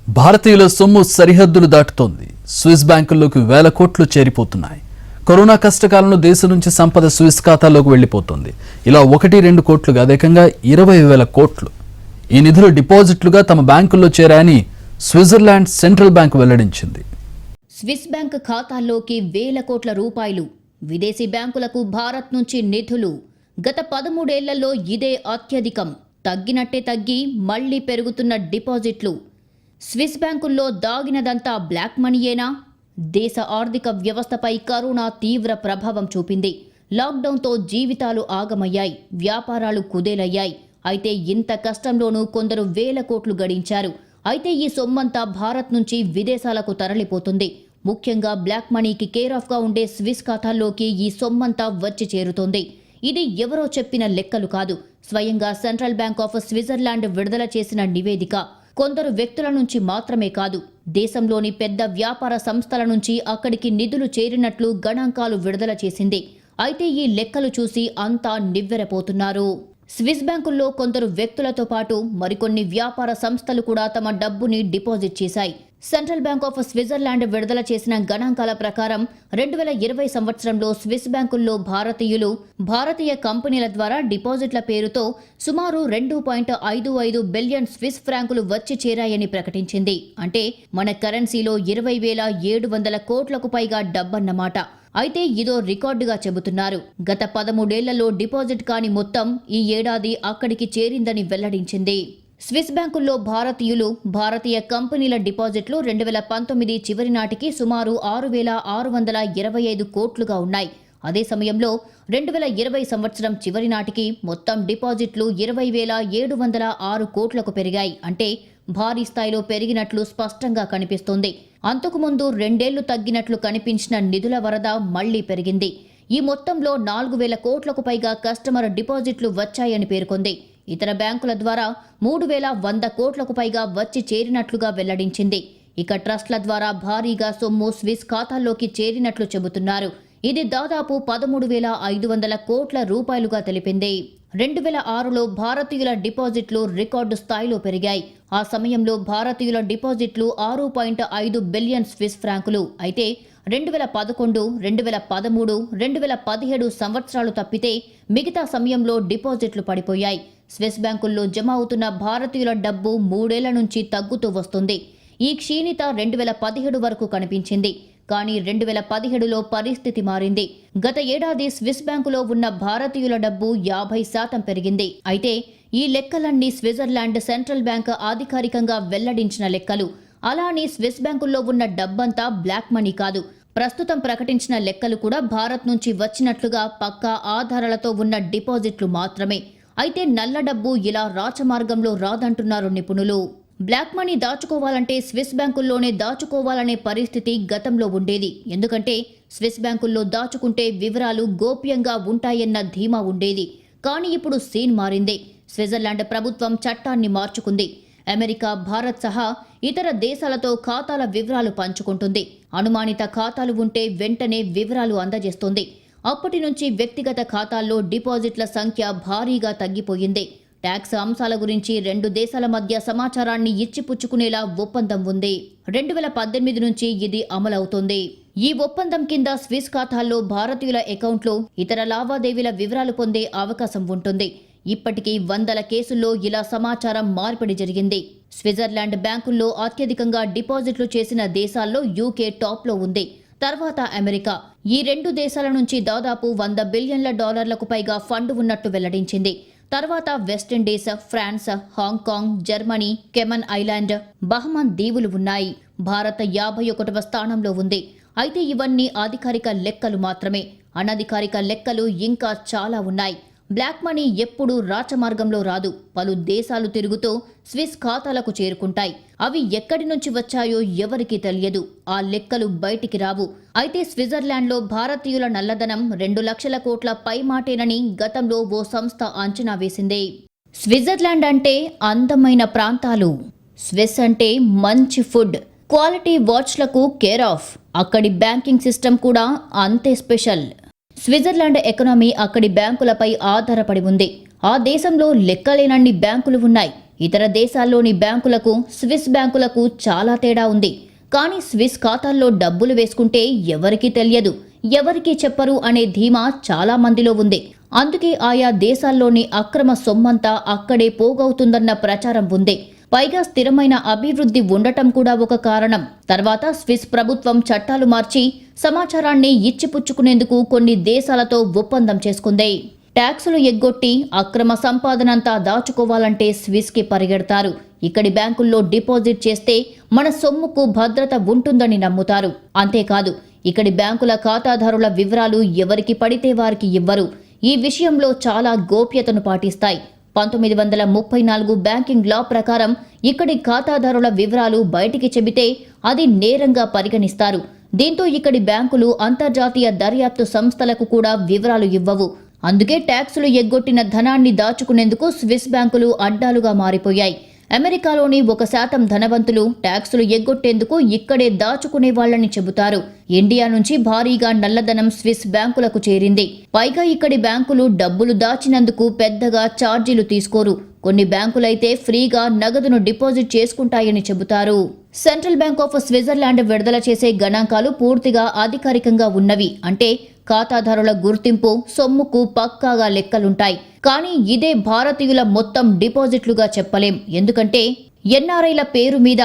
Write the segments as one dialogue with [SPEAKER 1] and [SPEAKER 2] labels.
[SPEAKER 1] భారతీయుల సొమ్ము సరిహద్దులు దాటుతోంది. స్విస్ బ్యాంకుల్లోకి వేల కోట్లు చేరిపోతున్నాయి. కరోనా కష్టకాలంలో దేశం నుంచి సంపద స్విస్ ఖాతాల్లోకి వెళ్లిపోతుంది. ఇలా 1-2 కోట్లుగా ఏకంగా 20,000 కోట్లు ఈ నిధులు డిపాజిట్లుగా తమ బ్యాంకుల్లో చేరాయని స్విట్జర్లాండ్ సెంట్రల్ బ్యాంక్ వెల్లడించింది.
[SPEAKER 2] స్విస్ బ్యాంక్ ఖాతాల్లోకి వేల కోట్ల రూపాయలు విదేశీ బ్యాంకులకు భారత్ నుంచి నిధులు. గత 13 ఏళ్లలో ఇదే అత్యధికం. తగ్గినట్టే తగ్గి మళ్లీ పెరుగుతున్న డిపాజిట్లు. స్విస్ బ్యాంకుల్లో దాగినదంతా బ్లాక్ మనీయేనా? దేశ ఆర్థిక వ్యవస్థపై కరోనా తీవ్ర ప్రభావం చూపింది. లాక్డౌన్తో జీవితాలు ఆగమయ్యాయి, వ్యాపారాలు కుదేలయ్యాయి. అయితే ఇంత కష్టంలోనూ కొందరు వేల కోట్లు గడించారు. అయితే ఈ సొమ్మంతా భారత్ నుంచి విదేశాలకు తరలిపోతుంది. ముఖ్యంగా బ్లాక్ మనీకి కేర్ ఆఫ్గా ఉండే స్విస్ ఖాతాల్లోకి ఈ సొమ్మంతా వచ్చి చేరుతోంది. ఇది ఎవరో చెప్పిన లెక్కలు కాదు, స్వయంగా సెంట్రల్ బ్యాంక్ ఆఫ్ స్విట్జర్లాండ్ విడుదల చేసిన నివేదిక. కొందరు వ్యక్తుల నుంచి మాత్రమే కాదు, దేశంలోని పెద్ద వ్యాపార సంస్థల నుంచి అక్కడికి నిధులు చేరినట్లు గణాంకాలు విడుదల చేసింది. అయితే ఈ లెక్కలు చూసి అంతా నివ్వెరపోతున్నారు. స్విస్ బ్యాంకుల్లో కొందరు వ్యక్తులతో పాటు మరికొన్ని వ్యాపార సంస్థలు కూడా తమ డబ్బుని డిపాజిట్ చేశాయి. సెంట్రల్ బ్యాంక్ ఆఫ్ స్విట్జర్లాండ్ విడుదల చేసిన గణాంకాల ప్రకారం 2020 సంవత్సరంలో స్విస్ బ్యాంకుల్లో భారతీయ కంపెనీల ద్వారా డిపాజిట్ల పేరుతో సుమారు 2.55 బిలియన్ స్విస్ ఫ్రాంకులు వచ్చి చేరాయని ప్రకటించింది. అంటే మన కరెన్సీలో 20,700 కోట్లకు పైగా డబ్బన్నమాట. అయితే ఇదో రికార్డుగా చెబుతున్నారు. గత 13 ఏళ్లలో డిపాజిట్ కాని మొత్తం ఈ ఏడాది అక్కడికి చేరిందని వెల్లడించింది. స్విస్ బ్యాంకుల్లో భారతీయ కంపెనీల డిపాజిట్లు 2019 చివరి నాటికి సుమారు 6,625 కోట్లుగా ఉన్నాయి. అదే సమయంలో 2020 సంవత్సరం చివరి నాటికి మొత్తం డిపాజిట్లు 20,706 కోట్లకు పెరిగాయి. అంటే భారీ స్థాయిలో పెరిగినట్లు స్పష్టంగా కనిపిస్తోంది. అంతకుముందు 2 ఏళ్లు తగ్గినట్లు కనిపించిన నిధుల వరద మళ్లీ పెరిగింది. ఈ మొత్తంలో 4,000 కోట్లకు పైగా కస్టమర్ డిపాజిట్లు వచ్చాయని పేర్కొంది. ఇతర బ్యాంకుల ద్వారా 3,100 కోట్లకు పైగా వచ్చి చేరినట్లుగా వెల్లడించింది. ఇక ట్రస్ట్ల ద్వారా భారీగా సొమ్ము స్విస్ ఖాతాల్లోకి చేరినట్లు చెబుతున్నారు. ఇది దాదాపు 13,500 కోట్ల రూపాయలుగా తెలిపింది. 2006లో భారతీయుల డిపాజిట్లు రికార్డు స్థాయిలో పెరిగాయి. ఆ సమయంలో భారతీయుల డిపాజిట్లు 6.5 బిలియన్ స్విస్ ఫ్రాంకులు. అయితే 2011, 2013, 2017 సంవత్సరాలు తప్పితే మిగతా సమయంలో డిపాజిట్లు పడిపోయాయి. స్విస్ బ్యాంకుల్లో జమ అవుతున్న భారతీయుల డబ్బు 3 ఏళ్ల నుంచి తగ్గుతూ వస్తుంది. ఈ క్షీణిత 2017 వరకు కనిపించింది. కానీ 2017లో పరిస్థితి మారింది. గత ఏడాది స్విస్ బ్యాంకులో ఉన్న భారతీయుల డబ్బు 50% పెరిగింది. అయితే ఈ లెక్కలన్నీ స్విట్జర్లాండ్ సెంట్రల్ బ్యాంక్ అధికారికంగా వెల్లడించిన లెక్కలు. అలాని స్విస్ బ్యాంకుల్లో ఉన్న డబ్బంతా బ్లాక్ మనీ కాదు. ప్రస్తుతం ప్రకటించిన లెక్కలు కూడా భారత్ నుంచి వచ్చినట్లుగా పక్కా ఆధారాలతో ఉన్న డిపాజిట్లు మాత్రమే. అయితే నల్ల డబ్బు ఇలా రాచమార్గంలో రాదంటున్నారు నిపుణులు. బ్లాక్ మనీ దాచుకోవాలంటే స్విస్ బ్యాంకుల్లోనే దాచుకోవాలనే పరిస్థితి గతంలో ఉండేది. ఎందుకంటే స్విస్ బ్యాంకుల్లో దాచుకుంటే వివరాలు గోప్యంగా ఉంటాయన్న ధీమా ఉండేది. కానీ ఇప్పుడు సీన్ మారింది. స్విట్జర్లాండ్ ప్రభుత్వం చట్టాన్ని మార్చుకుంది. అమెరికా, భారత్ సహా ఇతర దేశాలతో ఖాతాల వివరాలు పంచుకుంటుంది. అనుమానిత ఖాతాలు ఉంటే వెంటనే వివరాలు అందజేస్తుంది. అప్పటి నుంచి వ్యక్తిగత ఖాతాల్లో డిపాజిట్ల సంఖ్య భారీగా తగ్గిపోయింది. ట్యాక్స్ అంశాల గురించి 2 దేశాల మధ్య సమాచారాన్ని ఇచ్చిపుచ్చుకునేలా ఒప్పందం ఉంది. 2018 నుంచి ఇది అమలవుతోంది. ఈ ఒప్పందం కింద స్విస్ ఖాతాల్లో భారతీయుల అకౌంట్లో ఇతర లావాదేవీల వివరాలు పొందే అవకాశం ఉంటుంది. ఇప్పటికీ వందల కేసుల్లో ఇలా సమాచారం మార్పిడి జరిగింది. స్విట్జర్లాండ్ బ్యాంకుల్లో అత్యధికంగా డిపాజిట్లు చేసిన దేశాల్లో యూకే టాప్లో ఉంది. తర్వాత అమెరికా. ఈ 2 దేశాల నుంచి దాదాపు $100 బిలియన్ల పైగా ఫండ్ ఉన్నట్టు వెల్లడించింది. తర్వాత West Indies, France, Hong Kong, Germany, Cayman Island, బహమాన్ దీవులు ఉన్నాయి. భారత్ 51వ స్థానంలో ఉంది. అయితే ఇవన్నీ అధికారిక లెక్కలు మాత్రమే. అనధికారిక లెక్కలు ఇంకా చాలా ఉన్నాయి. బ్లాక్ మనీ ఎప్పుడూ రాచమార్గంలో రాదు. పలు దేశాలు తిరుగుతూ స్విస్ ఖాతాలకు చేరుకుంటాయి. అవి ఎక్కడి నుంచి వచ్చాయో ఎవరికీ తెలియదు. ఆ లెక్కలు బయటికి రావు. అయితే స్విట్జర్లాండ్లో భారతీయుల నల్లధనం 2 లక్షల కోట్ల పైమాటేనని గతంలో ఓ సంస్థ అంచనా వేసింది. స్విట్జర్లాండ్ అంటే అందమైన ప్రాంతాలు, స్విస్ అంటే మంచి ఫుడ్, క్వాలిటీ వాచ్లకు కేర్ ఆఫ్. అక్కడి బ్యాంకింగ్ సిస్టమ్ కూడా అంతే స్పెషల్. స్విట్జర్లాండ్ ఎకానమీ అక్కడి బ్యాంకులపై ఆధారపడి ఉంది. ఆ దేశంలో లెక్కలేనన్ని బ్యాంకులు ఉన్నాయి. ఇతర దేశాల్లోని బ్యాంకులకు స్విస్ బ్యాంకులకు చాలా తేడా ఉంది. కానీ స్విస్ ఖాతాల్లో డబ్బులు వేసుకుంటే ఎవరికీ తెలియదు, ఎవరికీ చెప్పరు అనే ధీమా చాలా మందిలో ఉంది. అందుకే ఆయా దేశాల్లోని అక్రమ సొమ్మంతా అక్కడే పోగవుతుందన్న ప్రచారం ఉంది. పైగా స్థిరమైన అభివృద్ధి ఉండటం కూడా ఒక కారణం. తర్వాత స్విస్ ప్రభుత్వం చట్టాలు మార్చి సమాచారాన్ని ఇచ్చిపుచ్చుకునేందుకు కొన్ని దేశాలతో ఒప్పందం చేసుకుంది. ట్యాక్సులు ఎగ్గొట్టి అక్రమ సంపాదనంతా దాచుకోవాలంటే స్విస్కి పరిగెడతారు. ఇక్కడి బ్యాంకుల్లో డిపాజిట్ చేస్తే మన సొమ్ముకు భద్రత ఉంటుందని నమ్ముతారు. అంతేకాదు, ఇక్కడి బ్యాంకుల ఖాతాదారుల వివరాలు ఎవరికి పడితే వారికి ఇవ్వరు. ఈ విషయంలో చాలా గోప్యతను పాటిస్తాయి. 1934 బ్యాంకింగ్ లా ప్రకారం ఇక్కడి ఖాతాదారుల వివరాలు బయటికి చెబితే అది నేరంగా పరిగణిస్తారు. దీంతో ఇక్కడి బ్యాంకులు అంతర్జాతీయ దర్యాప్తు సంస్థలకు కూడా వివరాలు ఇవ్వవు. అందుకే ట్యాక్సులు ఎగ్గొట్టిన ధనాన్ని దాచుకునేందుకు స్విస్ బ్యాంకులు అడ్డాలుగా మారిపోయాయి. అమెరికాలోని 1% ధనవంతులు ట్యాక్సులు ఎగ్గొట్టేందుకు ఇక్కడే దాచుకునే వాళ్ళని చెబుతారు. ఇండియా నుంచి భారీగా నల్లధనం స్విస్ బ్యాంకులకు చేరింది. పైగా ఇక్కడి బ్యాంకులు డబ్బులు దాచినందుకు పెద్దగా ఛార్జీలు తీసుకోరు. కొన్ని బ్యాంకులైతే ఫ్రీగా నగదును డిపాజిట్ చేసుకుంటాయని చెబుతారు. సెంట్రల్ బ్యాంక్ ఆఫ్ స్విట్జర్లాండ్ విడుదల చేసే గణాంకాలు పూర్తిగా అధికారికంగా ఉన్నవి. అంటే ఖాతాదారుల గుర్తింపు, సొమ్ముకు పక్కాగా లెక్కలుంటాయి. కానీ ఇదే భారతీయుల మొత్తం డిపాజిట్లుగా చెప్పలేం. ఎందుకంటే ఎన్ఆర్ఐల పేరు మీద,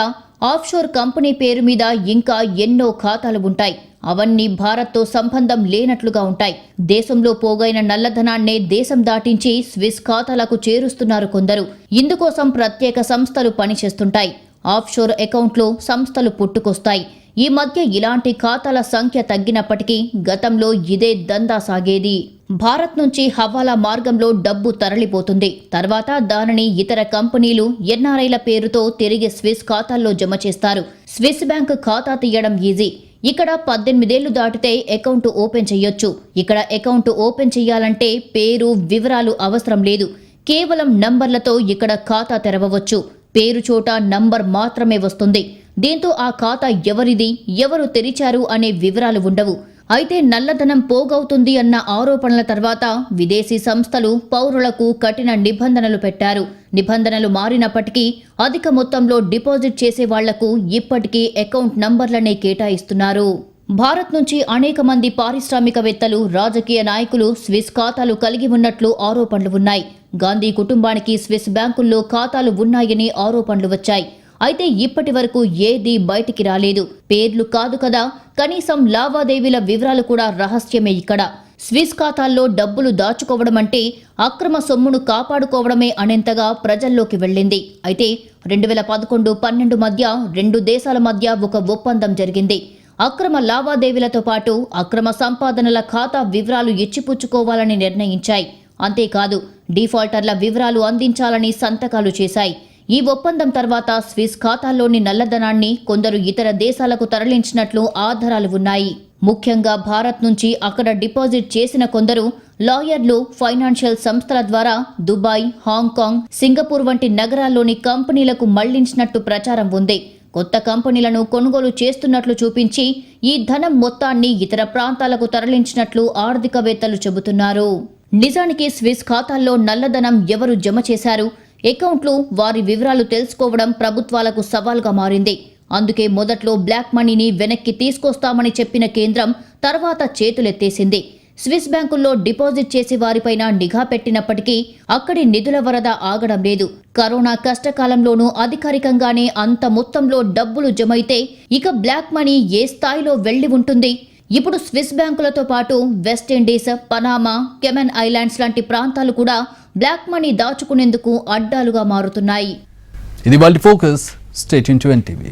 [SPEAKER 2] ఆఫ్షోర్ కంపెనీ పేరు మీద ఇంకా ఎన్నో ఖాతాలు ఉంటాయి. అవన్నీ భారత్తో సంబంధం లేనట్లుగా ఉంటాయి. దేశంలో పోగైన నల్లధనాన్నే దేశం దాటించి స్విస్ ఖాతాలకు చేరుస్తున్నారు కొందరు. ఇందుకోసం ప్రత్యేక సంస్థలు పనిచేస్తుంటాయి. ఆఫ్షోర్ అకౌంట్లు సంస్థలు పుట్టుకొస్తాయి. ఈ మధ్య ఇలాంటి ఖాతాల సంఖ్య తగ్గినప్పటికీ గతంలో ఇదే దందా సాగేది. భారత్ నుంచి హవాలా మార్గంలో డబ్బు తరలిపోతుంది. తర్వాత దానిని ఇతర కంపెనీలు ఎన్ఆర్ఐల పేరుతో తిరిగి స్విస్ ఖాతాల్లో జమ చేస్తారు. స్విస్ బ్యాంక్ ఖాతా తీయడం ఈజీ. ఇక్కడ 18 ఏళ్లు దాటితే అకౌంట్ ఓపెన్ చేయొచ్చు. ఇక్కడ అకౌంట్ ఓపెన్ చేయాలంటే పేరు, వివరాలు అవసరం లేదు. కేవలం నంబర్లతో ఇక్కడ ఖాతా తెరవవచ్చు. పేరు చోట నంబర్ మాత్రమే వస్తుంది. దీంతో ఆ ఖాతా ఎవరిది, ఎవరు తెరిచారు అనే వివరాలు ఉండవు. అయితే నల్లధనం పోగవుతుంది అన్న ఆరోపణల తర్వాత విదేశీ సంస్థలు పౌరులకు కఠిన నిబంధనలు పెట్టారు. నిబంధనలు మారినప్పటికీ అధిక మొత్తంలో డిపాజిట్ చేసే వాళ్లకు ఇప్పటికీ అకౌంట్ నంబర్లనే కేటాయిస్తున్నారు. భారత్ నుంచి అనేక మంది పారిశ్రామికవేత్తలు, రాజకీయ నాయకులు స్విస్ ఖాతాలు కలిగి ఉన్నట్లు ఆరోపణలు ఉన్నాయి. గాంధీ కుటుంబానికి స్విస్ బ్యాంకుల్లో ఖాతాలు ఉన్నాయని ఆరోపణలు వచ్చాయి. అయితే ఇప్పటి వరకు ఏదీ బయటికి రాలేదు. పేర్లు కాదు కదా, కనీసం లావాదేవీల వివరాలు కూడా రహస్యమే. ఇక్కడ స్విస్ ఖాతాల్లో డబ్బులు దాచుకోవడం అంటే అక్రమ సొమ్మును కాపాడుకోవడమే అనేంతగా ప్రజల్లోకి వెళ్ళింది. అయితే 2011-12 మధ్య రెండు దేశాల మధ్య ఒక ఒప్పందం జరిగింది. అక్రమ లావాదేవీలతో పాటు అక్రమ సంపాదనల ఖాతా వివరాలు ఇచ్చిపుచ్చుకోవాలని నిర్ణయించాయి. అంతేకాదు, డిఫాల్టర్ల వివరాలు అందించాలని సంతకాలు చేశాయి. ఈ ఒప్పందం తర్వాత స్విస్ ఖాతాల్లోని నల్లధనాన్ని కొందరు ఇతర దేశాలకు తరలించినట్లు ఆధారాలు ఉన్నాయి. ముఖ్యంగా భారత్ నుంచి అక్కడ డిపాజిట్ చేసిన కొందరు లాయర్లు ఫైనాన్షియల్ సంస్థల ద్వారా దుబాయ్, హాంకాంగ్, సింగపూర్ వంటి నగరాల్లోని కంపెనీలకు మళ్లించినట్టు ప్రచారం ఉంది. కొత్త కంపెనీలను కొనుగోలు చేస్తున్నట్లు చూపించి ఈ ధనం మొత్తాన్ని ఇతర ప్రాంతాలకు తరలించినట్లు ఆర్థికవేత్తలు చెబుతున్నారు. నిజానికి స్విస్ ఖాతాల్లో నల్లధనం ఎవరు జమ చేశారు, అకౌంట్లు, వారి వివరాలు తెలుసుకోవడం ప్రభుత్వాలకు సవాల్గా మారింది. అందుకే మొదట్లో బ్లాక్ మనీని వెనక్కి తీసుకొస్తామని చెప్పిన కేంద్రం తర్వాత చేతులెత్తేసింది. స్విస్ బ్యాంకుల్లో డిపాజిట్ చేసే వారిపైన నిఘా పెట్టినప్పటికీ అక్కడి నిధుల వరద ఆగడం లేదు. కరోనా కష్టకాలంలోనూ అధికారికంగానే అంత మొత్తంలో డబ్బులు జమైతే ఇక బ్లాక్ మనీ ఏ స్థాయిలో వెళ్లి ఉంటుంది? ఇప్పుడు స్విస్ బ్యాంకులతో పాటు వెస్టిండీస్, పనామా, కెమెన్ ఐలాండ్స్ లాంటి ప్రాంతాలు కూడా బ్లాక్ మనీ దాచుకునేందుకు అడ్డాలుగా మారుతున్నాయి.
[SPEAKER 1] ఇది వాళ్ళ focus. Stay tuned to NTV.